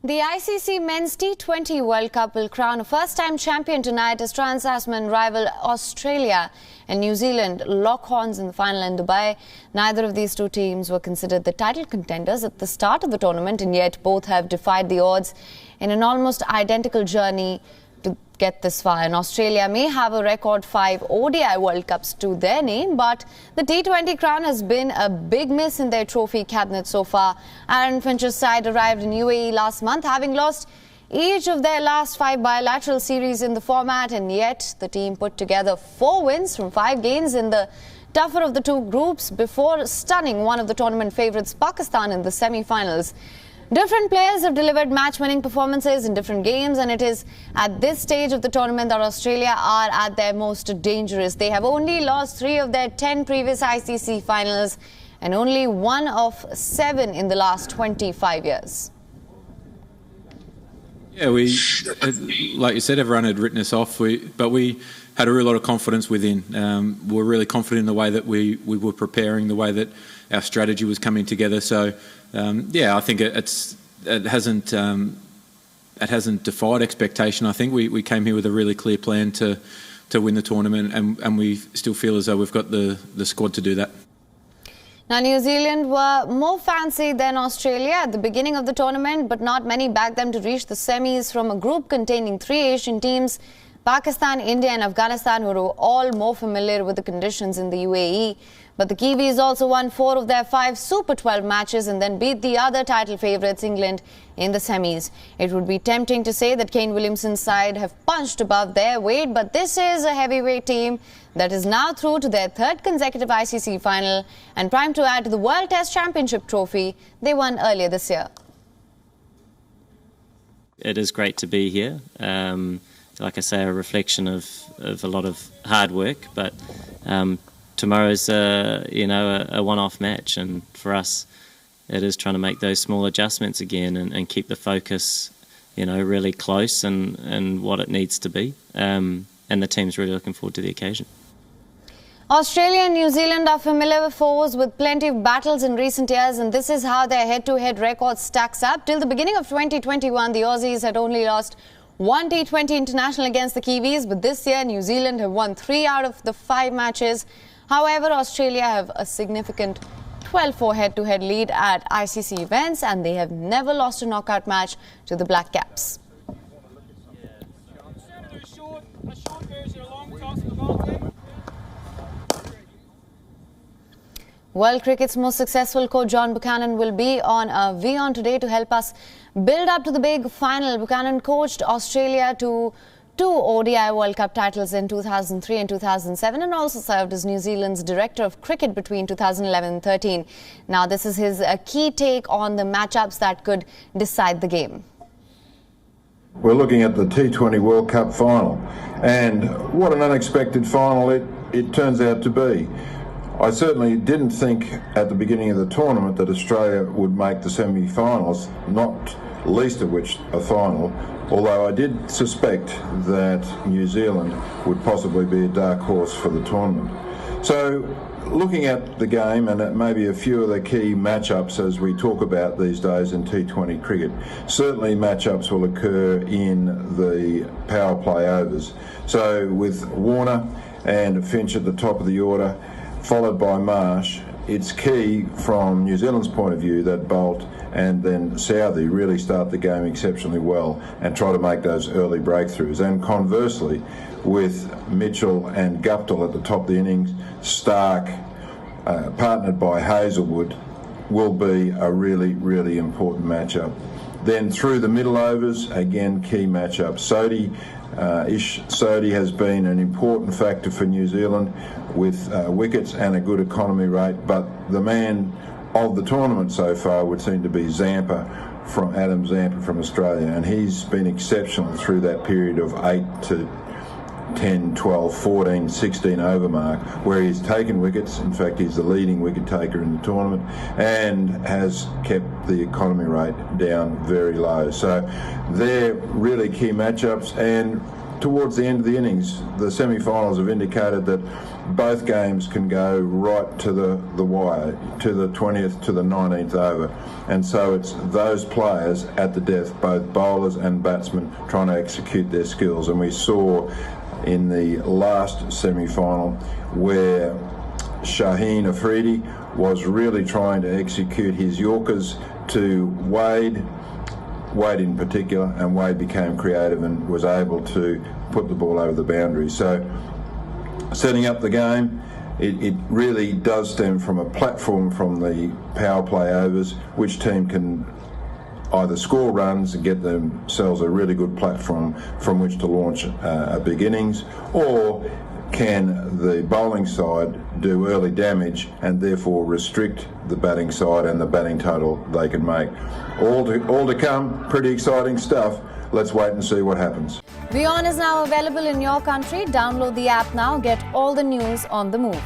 The ICC Men's T20 World Cup will crown a first-time champion tonight as Trans Tasman rival Australia and New Zealand lock horns in the final in Dubai. Neither of these two teams were considered the title contenders at the start of the tournament, and yet both have defied the odds in an almost identical journey to get this far. And Australia may have a record 5 ODI World Cups to their name, but the T20 crown has been a big miss in their trophy cabinet so far. Aaron Finch's side arrived in UAE last month, having lost each of their last 5 bilateral series in the format, and yet the team put together 4 wins from 5 games in the tougher of the two groups before stunning one of the tournament favourites, Pakistan, in the semi-finals. Different players have delivered match-winning performances in different games, and it is at this stage of the tournament that Australia are at their most dangerous. They have only lost 3 of their 10 previous ICC finals and only 1 of 7 in the last 25 years. Yeah, like you said, everyone had written us off, but we had a real lot of confidence within. We were really confident in the way that we were preparing, the way that our strategy was coming together. So, yeah, I think it hasn't defied expectation. I think we came here with a really clear plan to win the tournament, and we still feel as though we've got the squad to do that. Now, New Zealand were more fancy than Australia at the beginning of the tournament, but not many backed them to reach the semis from a group containing 3 Asian teams: Pakistan, India and Afghanistan, who were all more familiar with the conditions in the UAE. But the Kiwis also won 4 of their 5 Super 12 matches and then beat the other title favourites, England, in the semis. It would be tempting to say that Kane Williamson's side have punched above their weight, but this is a heavyweight team that is now through to their 3rd consecutive ICC final and primed to add to the World Test Championship trophy they won earlier this year. It is great to be here. Like I say, a reflection of a lot of hard work, but tomorrow's a one-off match, and for us it is trying to make those small adjustments again and keep the focus really close and what it needs to be, and the team's really looking forward to the occasion. Australia and New Zealand are familiar foes with plenty of battles in recent years, and this is how their head-to-head record stacks up. Till the beginning of 2021, the Aussies had only lost 1 T20 international against the Kiwis, but this year New Zealand have won 3 out of the 5 matches. However, Australia have a significant 12-4 head-to-head lead at ICC events, and they have never lost a knockout match to the Black Caps. World cricket's most successful coach John Buchanan will be on WION today to help us build up to the big final. Buchanan coached Australia to 2 ODI World Cup titles in 2003 and 2007 and also served as New Zealand's director of cricket between 2011 and 13. Now, this is his key take on the matchups that could decide the game. We're looking at the T20 World Cup final, and what an unexpected final it turns out to be. I certainly didn't think at the beginning of the tournament that Australia would make the semi-finals, not least of which a final, although I did suspect that New Zealand would possibly be a dark horse for the tournament. So, looking at the game and maybe a few of the key matchups as we talk about these days in T20 cricket, certainly matchups will occur in the power play overs. So, with Warner and Finch at the top of the order, followed by Marsh, it's key from New Zealand's point of view that Bolt and then Southey really start the game exceptionally well and try to make those early breakthroughs. And conversely, with Mitchell and Guptill at the top of the innings, Stark, partnered by Hazelwood, will be a really, really important matchup. Then through the middle overs, again, key matchup. Ish Sodhi has been an important factor for New Zealand with wickets and a good economy rate, but the man of the tournament so far would seem to be Adam Zampa from Australia, and he's been exceptional through that period of 8 to 10, 12, 14, 16 over mark, where he's taken wickets. In fact, he's the leading wicket taker in the tournament and has kept the economy rate down very low. So they're really key matchups, and towards the end of the innings, the semi-finals have indicated that both games can go right to the wire, to the 20th, to the 19th over. And so it's those players at the death, both bowlers and batsmen, trying to execute their skills. And we saw in the last semi-final where Shaheen Afridi was really trying to execute his Yorkers to Wade in particular, and Wade became creative and was able to put the ball over the boundary. So setting up the game, it really does stem from a platform from the power play overs. Which team can either score runs and get themselves a really good platform from which to launch a big innings, or can the bowling side do early damage and therefore restrict the batting side and the batting total they can make. All to come, pretty exciting stuff. Let's wait and see what happens. WION is now available in your country. Download the app now. Get all the news on the move.